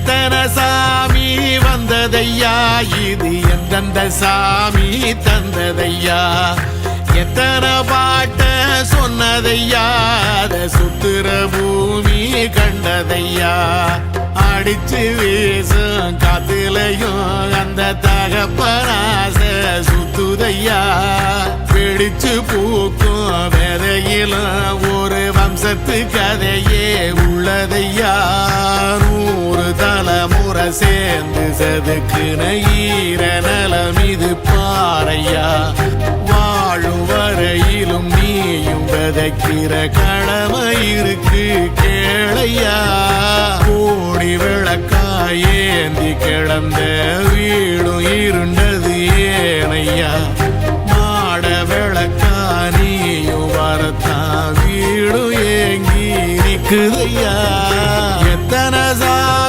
எத்தனை சாமி வந்ததையா, இது எந்தெந்த சாமி தந்ததையா, எத்தனை பாட்ட சொன்னதையா, அத சுத்துற பூமி கண்டதையா, அடிச்சு வீசும் காத்துலையும் அந்த தகப்பனாச சுத்துதையா, பிடிச்சு பூக்கும் விதையிலும் ஒரு வம்சத்து கதையே உள்ளதையா, 100 தலைமுறை சேர்ந்து செதுக்குன ஈர நலம் இது பாறையா, வாழும் வரையிலும் நீயும் விதைக்கிற கடமை இருக்கு கேளையா, கோடி விளக்காயேந்தி கிடந்த வீடும் இருண்டது ஏனையா, மாட விளக்கா நீயும் வரத்தான் வீடும் ஏங்கி நிக்குதையா.